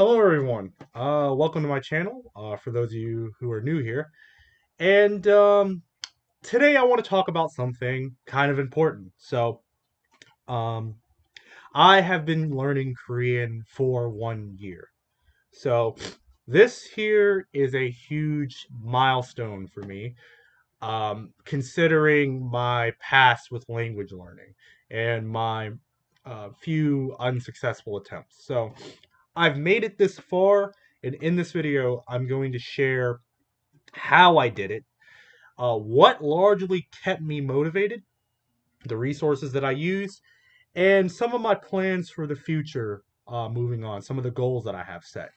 Hello, everyone. Welcome to my channel. For those of you who are new here, and today I want to talk about something kind of important. Um, I have been learning Korean for 1 year. So, this here is a huge milestone for me, considering my past with language learning and my few unsuccessful attempts. So, I've made it this far, and in this video, I'm going to share how I did it, what largely kept me motivated, the resources that I used, and some of my plans for the future moving on, some of the goals that I have set.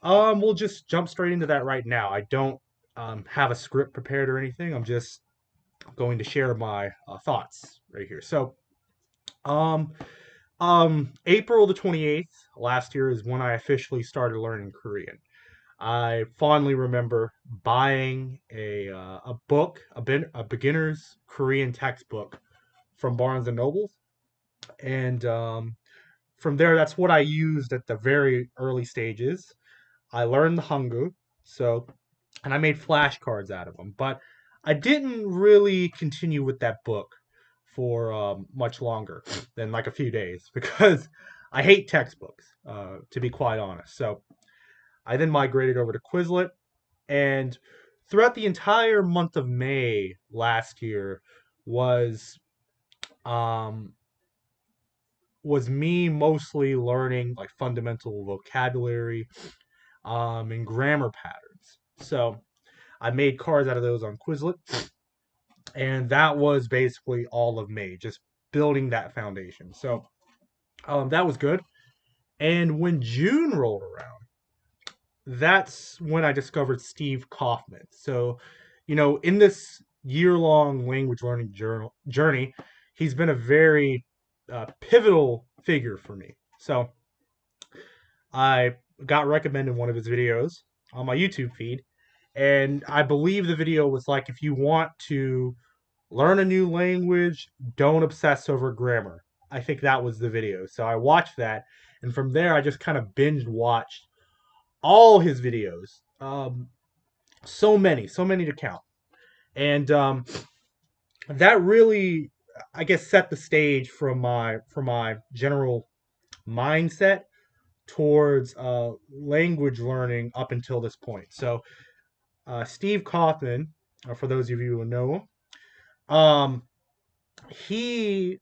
We'll just jump straight into that right now. I don't have a script prepared or anything. I'm just going to share my thoughts right here. Um, April the 28th last year is when I officially started learning Korean. I fondly remember buying a book, a beginner's Korean textbook from Barnes and Noble, and from there, that's what I used at the very early stages. I learned the Hangul, so and I made flashcards out of them, but I didn't really continue with that book for much longer than like a few days because I hate textbooks, to be quite honest. So I then migrated over to Quizlet, and throughout the entire month of May last year was um was me mostly learning like fundamental vocabulary and grammar patterns. So I made cards out of those on Quizlet, and that was basically all of May, just building that foundation. That was good. And when June rolled around, that's when I discovered Steve Kaufman. In this year-long language learning journey, he's been a very pivotal figure for me. So I got recommended one of his videos on my YouTube feed, and I believe the video was like, if you want to learn a new language, don't obsess over grammar. I think that was the video. So I watched that, and from there I just kind of binge watched all his videos. So many to count. And that really, I guess, set the stage for my general mindset towards language learning up until this point. Steve Kaufman, for those of you who know him, he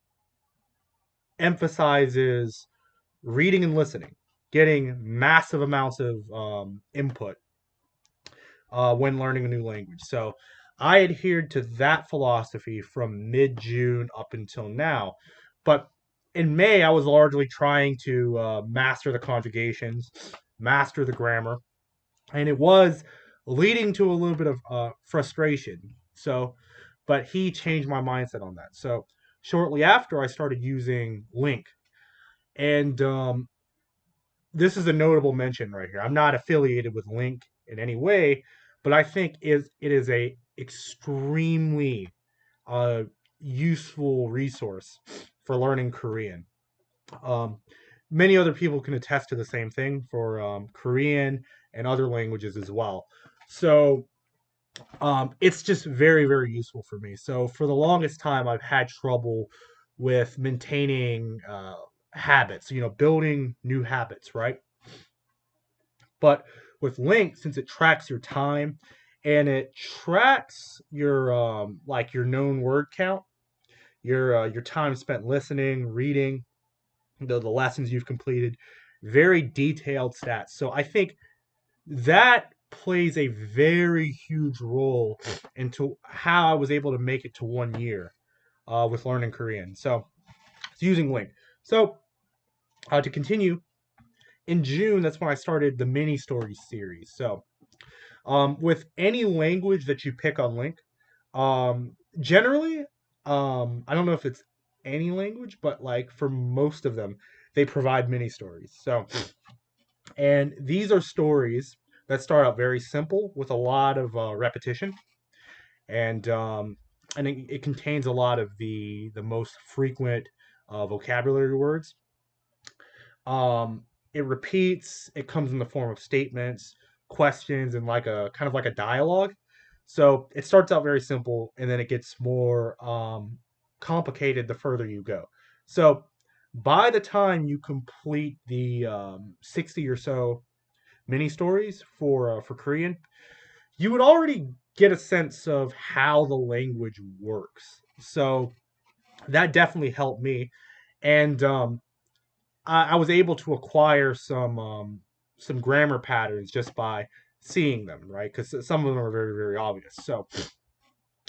emphasizes reading and listening, getting massive amounts of input when learning a new language. So I adhered to that philosophy from mid June up until now. But in May, I was largely trying to master the conjugations, master the grammar, and it was leading to a little bit of frustration. But he changed my mindset on that. So shortly after, I started using Link, and this is a notable mention right here. I'm not affiliated with Link in any way, but I think it is a extremely uh, useful resource for learning Korean. Um, Many other people can attest to the same thing for Korean and other languages as well. It's just very, very useful for me. So for the longest time, I've had trouble with maintaining habits, building new habits, right? But with Link, since it tracks your time and it tracks your like your known word count, your time spent listening, reading, the lessons you've completed, very detailed stats. So I think that plays a very huge role into how I was able to make it to 1 year with learning Korean. So it's using Link. To continue, in June, that's when I started the mini stories series. With any language that you pick on Link, generally, I don't know if it's any language, but like for most of them, they provide mini stories. And these are stories that start out very simple with a lot of repetition, and it contains a lot of the most frequent vocabulary words. Um, it repeats. It comes in the form of statements, questions, and like a kind of like a dialogue. So it starts out very simple, and then it gets more complicated the further you go. So by the time you complete the 60 or so mini stories for Korean, you would already get a sense of how the language works. So that definitely helped me, and I was able to acquire some grammar patterns just by seeing them, right? Because some of them are very very obvious. So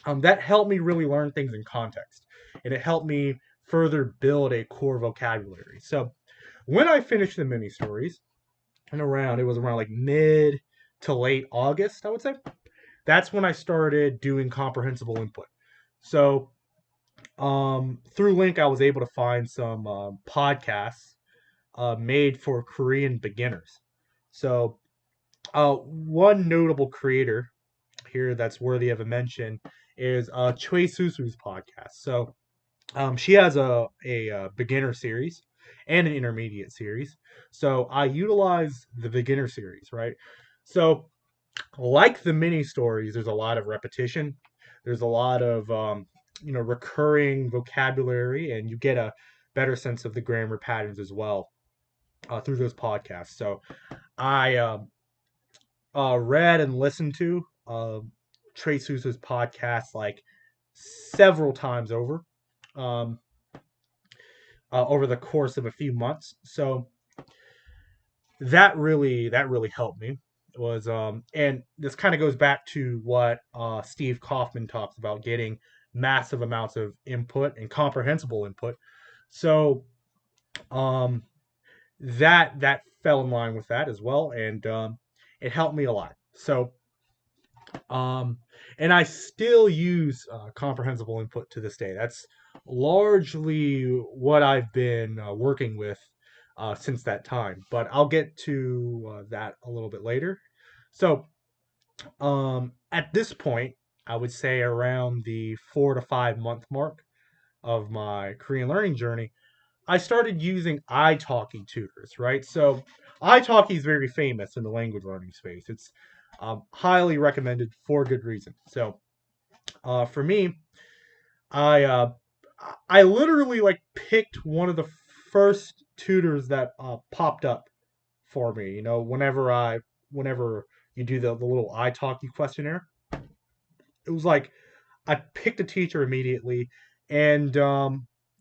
that helped me really learn things in context, and it helped me further build a core vocabulary. So when I finished the mini stories, and it was around like mid to late August, I would say. That's when I started doing comprehensible input. So through Link, I was able to find some podcasts made for Korean beginners. So one notable creator here that's worthy of a mention is Choi Susu's podcast. So she has a beginner series and an intermediate series. So I utilize the beginner series, right? So like the mini stories, there's a lot of repetition. There's a lot of recurring vocabulary, and you get a better sense of the grammar patterns as well through those podcasts. So I read and listened to Trey Sousa's podcast like several times um, over the course of a few months. So that really helped me. It was and this kind of goes back to what Steve Kaufman talks about, getting massive amounts of input and comprehensible input. So um, that fell in line with that as well, and it helped me a lot. So um, and I still use comprehensible input to this day. That's largely what I've been working with since that time. But I'll get to that a little bit later. So at this point, I would say around the 4 to 5 month mark of my Korean learning journey, I started using italki tutors, right? So italki is very famous in the language learning space. It's highly recommended for good reason. So for me, I uh, I literally like picked one of the first tutors that popped up for me. You know, whenever you do the little italki questionnaire, it was like I picked a teacher immediately, and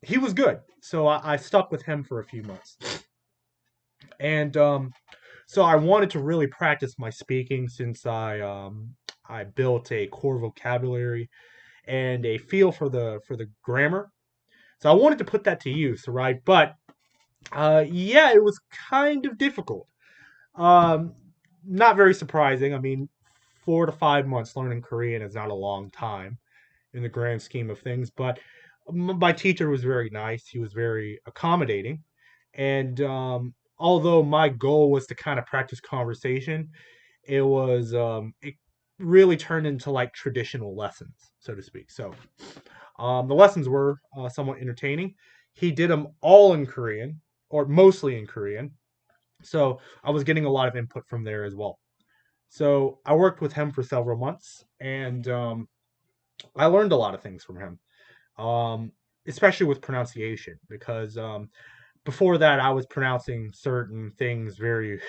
he was good. So I stuck with him for a few months, and so I wanted to really practice my speaking since I built a core vocabulary and a feel for the grammar. So I wanted to put that to use, right? But yeah, it was kind of difficult. Um, Not very surprising. I mean, 4 to 5 months learning Korean is not a long time in the grand scheme of things. But my teacher was very nice. He was very accommodating, and although my goal was to kind of practice conversation, it really turned into like traditional lessons, so to speak. So the lessons were somewhat entertaining. He did them all in Korean, or mostly in Korean. So I was getting a lot of input from there as well. So I worked with him for several months, and I learned a lot of things from him, especially with pronunciation, because before that I was pronouncing certain things very,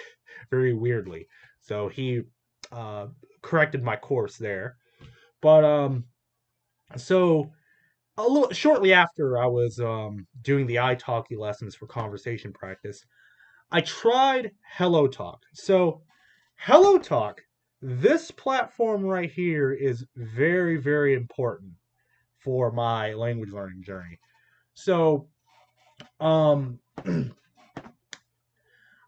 very weirdly. So he uh, corrected my course there. But so a little shortly after I was doing the italki lessons for conversation practice, I tried HelloTalk. So HelloTalk, this platform right here is very, very important for my language learning journey. So um,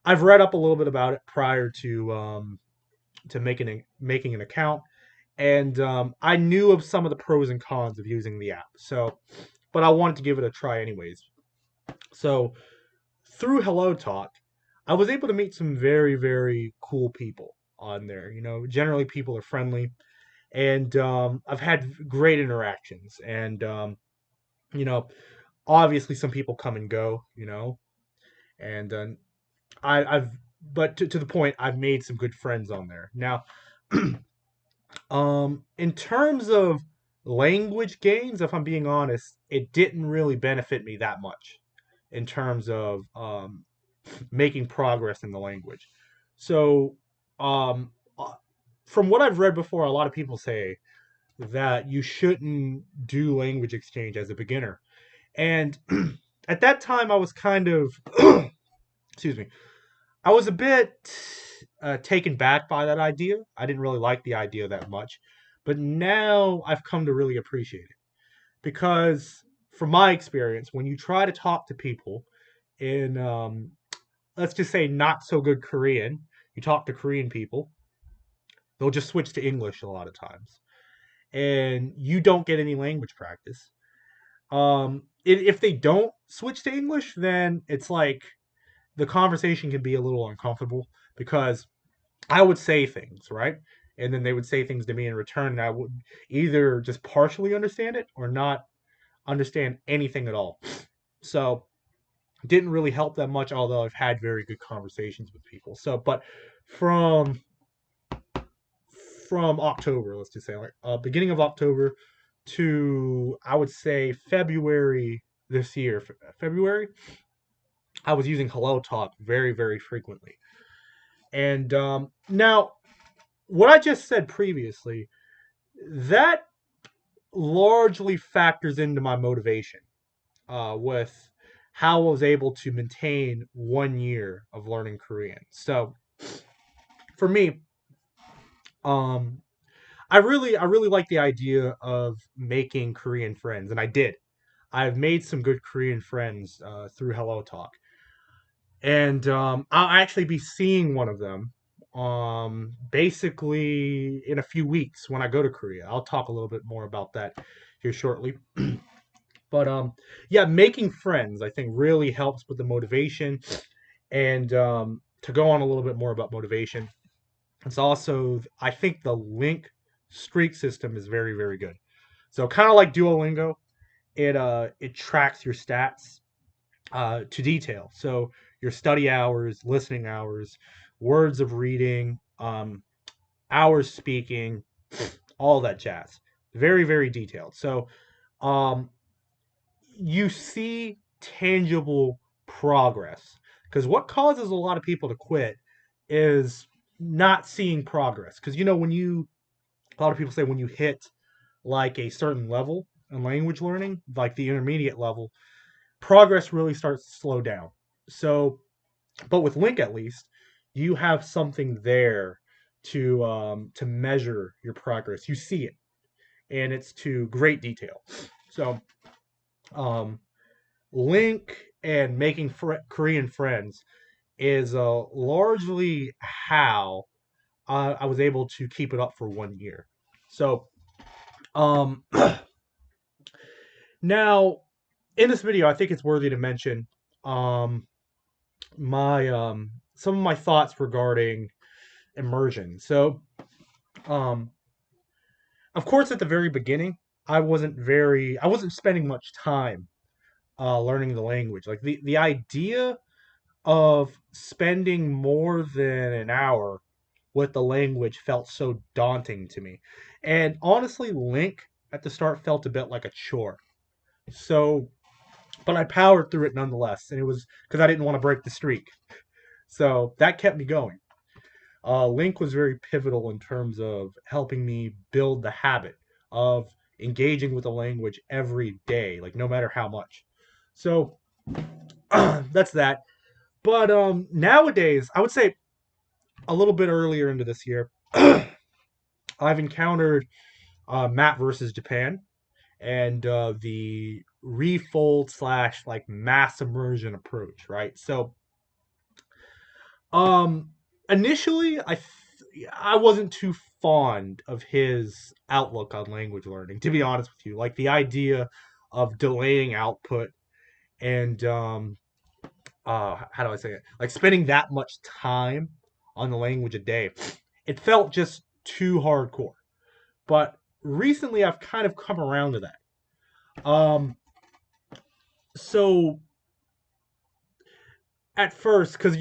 I've read up a little bit about it prior to making an account, and I knew of some of the pros and cons of using the app. So, but I wanted to give it a try anyways. So through HelloTalk, I was able to meet some very, very cool people on there. You know, generally people are friendly, and I've had great interactions. And you know, obviously some people come and go. You know, and I've but to the point, I've made some good friends on there. Now, in terms of language gains, if I'm being honest, it didn't really benefit me that much in terms of making progress in the language. So, um, uh, from what I've read before, a lot of people say that you shouldn't do language exchange as a beginner. And at that time, I was kind of, excuse me, I was a bit taken back by that idea. I didn't really like the idea that much. But now I've come to really appreciate it because, from my experience, when you try to talk to people in, let's just say, not so good Korean, you talk to Korean people, they'll just switch to English a lot of times. And you don't get any language practice. If they don't switch to English, then it's like the conversation can be a little uncomfortable because I would say things, right? And then they would say things to me in return, and I would either just partially understand it or not understand anything at all. So didn't really help that much, although I've had very good conversations with people. So, but from from October, let's just say, like beginning of October to I would say February this year, February, I was using Hello Talk very, very frequently. And now, what I just said previously, that largely factors into my motivation with how I was able to maintain 1 year of learning Korean. So for me, um, I really like the idea of making Korean friends, and I did. I've made some good Korean friends through Hello Talk, and I'll actually be seeing one of them basically in a few weeks when I go to Korea. I'll talk a little bit more about that here shortly. But yeah, making friends I think really helps with the motivation. And to go on a little bit more about motivation, it's also I think the link streak system is very, very good. So kind of like Duolingo, it tracks your stats to detail. So your study hours, listening hours, words of reading, hours speaking, all that jazz. Very, very detailed. So um, you see tangible progress. Because what causes a lot of people to quit is not seeing progress. Because when a lot of people say when you hit like a certain level in language learning, like the intermediate level, progress really starts to slow down. So, but with Link at least, you have something there to measure your progress. You see it, and it's to great detail. So, um, Link and making Korean friends is largely how I was able to keep it up for 1 year. So, um, now in this video, I think it's worthy to mention um, my some of my thoughts regarding immersion. So, um, of course, at the very beginning, I wasn't spending much time learning the language. Like the idea of spending more than an hour with the language felt so daunting to me. And honestly, Link at the start felt a bit like a chore. So, but I powered through it nonetheless, and it was because I didn't want to break the streak. So that kept me going. Link was very pivotal in terms of helping me build the habit of engaging with the language every day, like no matter how much. So that's that. But nowadays, I would say a little bit earlier into this year, I've encountered Matt versus Japan and the refold slash like mass immersion approach, right? So Um, initially, I wasn't too fond of his outlook on language learning, to be honest with you. Like the idea of delaying output and how do I say it? Like spending that much time on the language a day. It felt just too hardcore. But recently I've kind of come around to that. So at first, because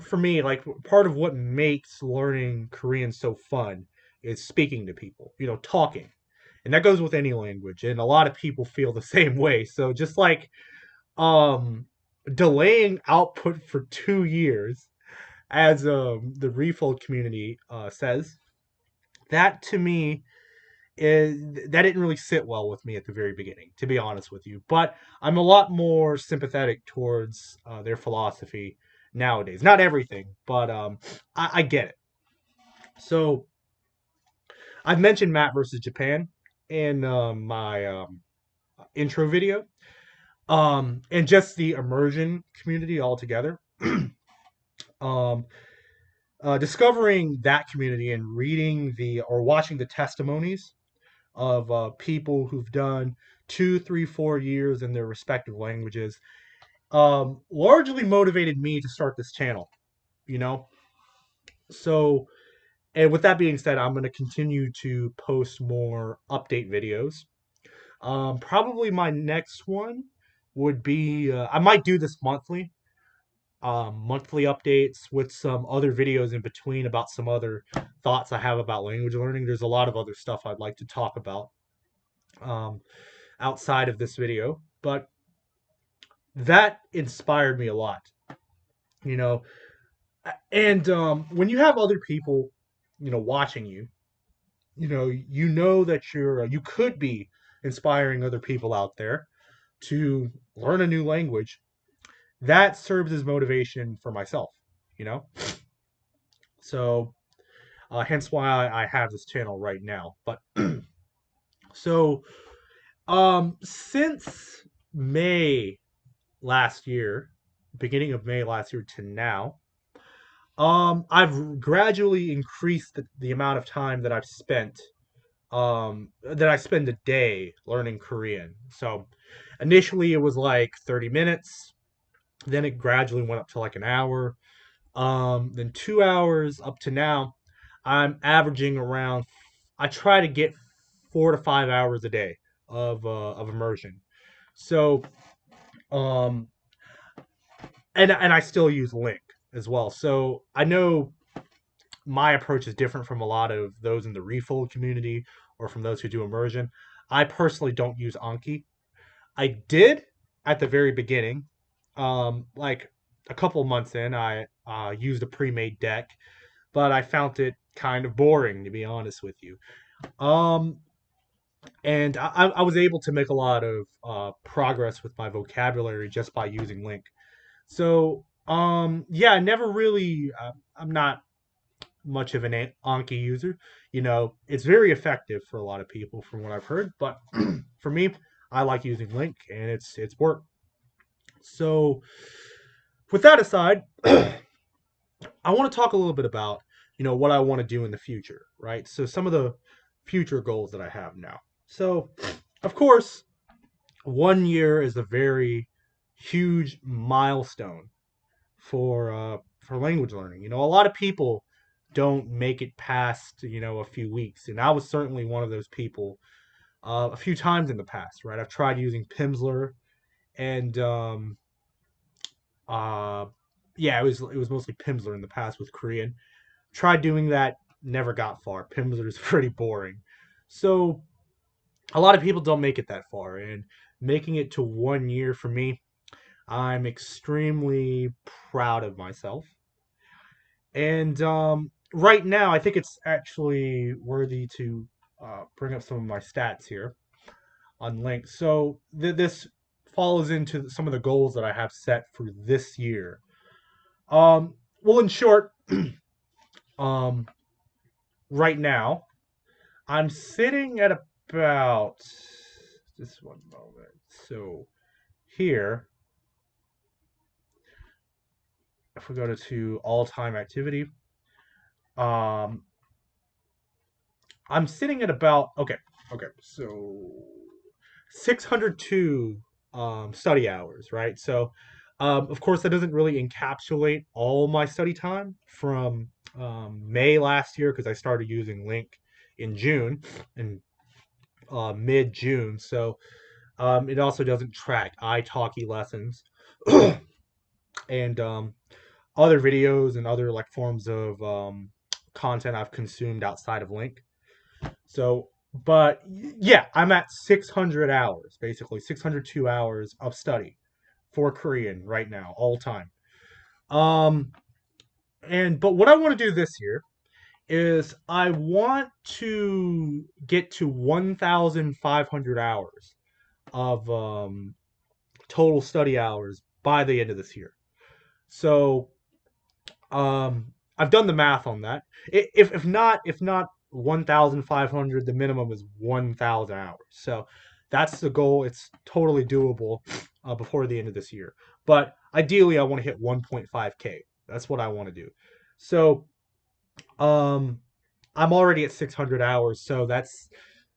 for me, like part of what makes learning Korean so fun is speaking to people, talking. And that goes with any language. And a lot of people feel the same way. So just like um delaying output for 2 years, as the Refold community says, that to me is that didn't really sit well with me at the very beginning, to be honest with you. But I'm a lot more sympathetic towards their philosophy nowadays. Not everything, but I get it. So I've mentioned Matt versus Japan in my intro video, and just the immersion community altogether. um, Discovering that community and reading the or watching the testimonies of people who've done 2, 3, 4 years in their respective languages largely motivated me to start this channel. You know, so and with that being said, I'm going to continue to post more update videos. Probably my next one would be I might do this monthly, monthly updates with some other videos in between about some other thoughts I have about language learning. There's a lot of other stuff I'd like to talk about um, outside of this video, but that inspired me a lot, you know. And when you have other people, watching you, that you could be inspiring other people out there to learn a new language. That serves as motivation for myself, you know. So hence why I have this channel right now. But so since May last year, beginning of May last year to now, I've gradually increased the amount of time that I spend a day learning Korean. So initially it was like 30 minutes, then it gradually went up to like an hour, then 2 hours up to now. I'm averaging around, I try to get 4 to 5 hours a day of immersion. So um and I still use Link as well. So I know my approach is different from a lot of those in the Refold community or from those who do immersion. I personally don't use Anki. I did at the very beginning. Like a couple months in, I used a pre-made deck, but I found it kind of boring, to be honest with you. Um, and I was able to make a lot of progress with my vocabulary just by using Link. So, yeah, I never really. I'm not much of an Anki user. It's very effective for a lot of people, from what I've heard. But for me, I like using Link, and it's work. So, with that aside, I want to talk a little bit about what I want to do in the future, right? So some of the future goals that I have now. So, of course, 1 year is a very huge milestone for language learning. A lot of people don't make it past a few weeks, and I was certainly one of those people a few times in the past. Right, I've tried using Pimsleur, and uh, yeah, it was mostly Pimsleur in the past with Korean. Tried doing that, never got far. Pimsleur is pretty boring, so a lot of people don't make it that far, and making it to 1 year for me, I'm extremely proud of myself. And right now, I think it's actually worthy to bring up some of my stats here on Link. So this follows into some of the goals that I have set for this year. Well, in short, um, right now, I'm sitting at about just one moment. So here, if we go to all-time activity, um, I'm sitting at about okay, so 602 study hours, right? So, of course, that doesn't really encapsulate all my study time from May last year because I started using Link in June and mid June. So, it also doesn't track italki lessons and other videos and other like forms of content I've consumed outside of Link. So, but yeah, I'm at 600 hours, basically 602 hours of study for Korean right now, all time. Um, but what I want to do this year is I want to get to 1,500 hours of total study hours by the end of this year. So I've done the math on that. If not 1,500, the minimum is 1,000 hours. So that's the goal. It's totally doable before the end of this year. But ideally, I want to hit 1.5k. That's what I want to do. So um, I'm already at 600 hours, so that's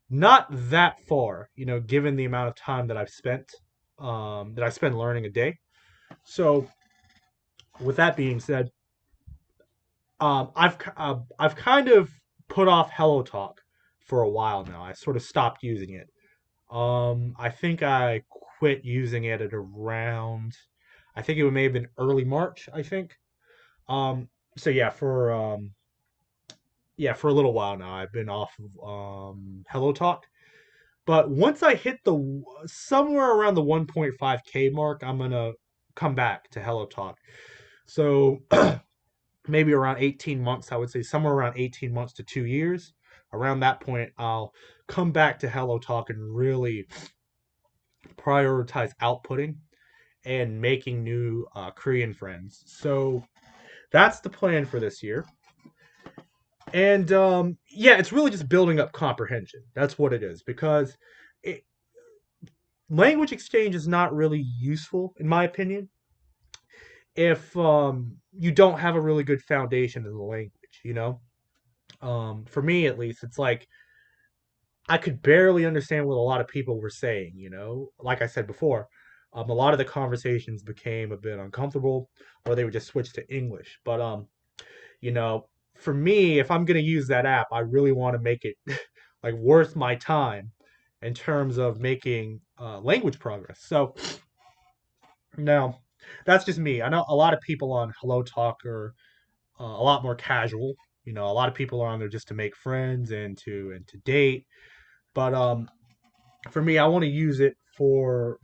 not that far, given the amount of time that I spend learning a day. So with that being said, I've kind of put off Hello Talk for a while now. I sort of stopped using it. I think I quit using it at around, I think it may have been early March. I think. Um, so yeah, for a little while now, I've been off of Hello Talk. But once I hit the somewhere around the 1.5k mark, I'm gonna come back to Hello Talk. So maybe around 18 months, I would say somewhere around 18 months to 2 years. Around that point, I'll come back to Hello Talk and really prioritize outputting and making new Korean friends. So that's the plan for this year. And yeah, it's really just building up comprehension. That's what it is. Because it, language exchange is not really useful, in my opinion, if you don't have a really good foundation in the language, for me at least, it's like I could barely understand what a lot of people were saying. Like I said before, a lot of the conversations became a bit uncomfortable, or they would just switch to English. But you know, for me, if I'm gonna use that app, I really want to make it like worth my time in terms of making language progress. So now, that's just me. I know a lot of people on Hello Talk are a lot more casual. A lot of people are on there just to make friends and to date. But for me, I want to use it for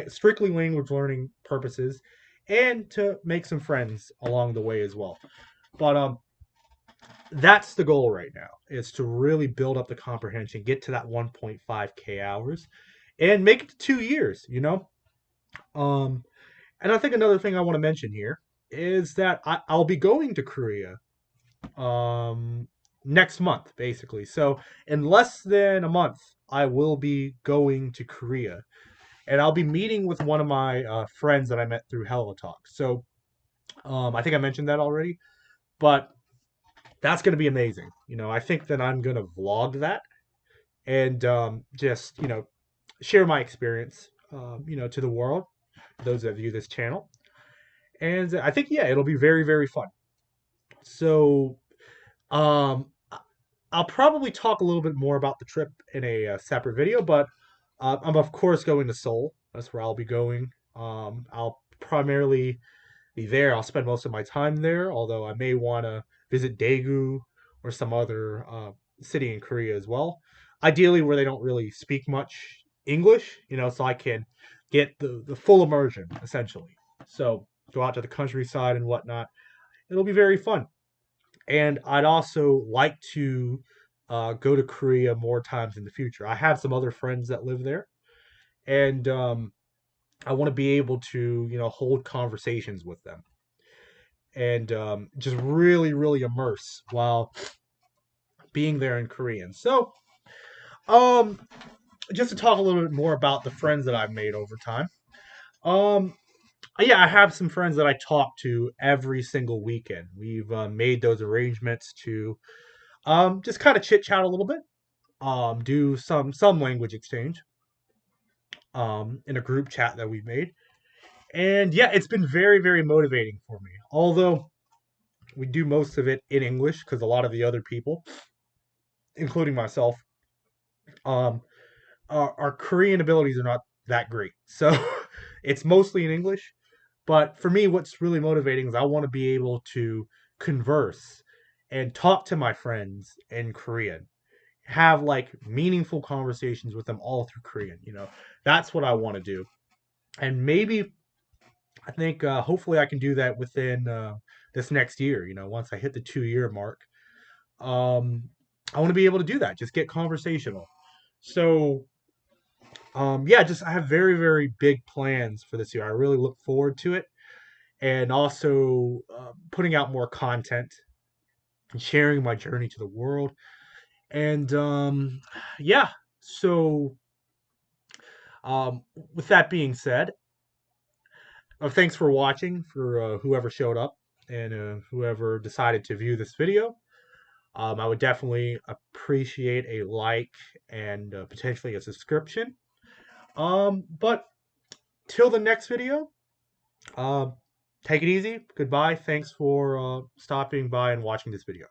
strictly language learning purposes, and to make some friends along the way as well. But that's the goal right now, is to really build up the comprehension, get to that 1.5k hours, and make it to 2 years. Um, and I think another thing I want to mention here is that I'll be going to Korea um, next month, basically. So in less than a month, I will be going to Korea, and I'll be meeting with one of my friends that I met through Hello Talk. So I think I mentioned that already, but that's going to be amazing. I think that I'm going to vlog that and just share my experience, to the world, those that view this channel. And I think, yeah, it'll be very, very fun. So um, I'll probably talk a little bit more about the trip in a separate video, but I'm of course going to Seoul. That's where I'll be going. I'll primarily be there. I'll spend most of my time there, although I may want to visit Daegu or some other city in Korea as well. Ideally, where they don't really speak much English, so I can get the full immersion essentially. So go out to the countryside and whatnot. It'll be very fun. And I'd also like to go to Korea more times in the future. I have some other friends that live there, and I want to be able to, hold conversations with them and just really, really immerse while being there in Korean. So, um, just to talk a little bit more about the friends that I've made over time. Um, yeah, I have some friends that I talk to every single weekend. We've made those arrangements to just kind of chit chat a little bit, do some language exchange in a group chat that we've made. And yeah, it's been very, very motivating for me. Although we do most of it in English, because a lot of the other people, including myself, um, our Korean abilities are not that great. So it's mostly in English. But for me, what's really motivating is I want to be able to converse and talk to my friends in Korean, have like meaningful conversations with them all through Korean. That's what I want to do. And maybe I think hopefully I can do that within this next year. Once I hit the 2 year mark, um, I want to be able to do that. Just get conversational. So yeah, just I have very very big plans for this year. I really look forward to it, and also putting out more content and sharing my journey to the world. And yeah, so with that being said, thanks for watching for whoever showed up and whoever decided to view this video. I would definitely appreciate a like and potentially a subscription. But till the next video, uh, take it easy. Goodbye. Thanks for stopping by and watching this video.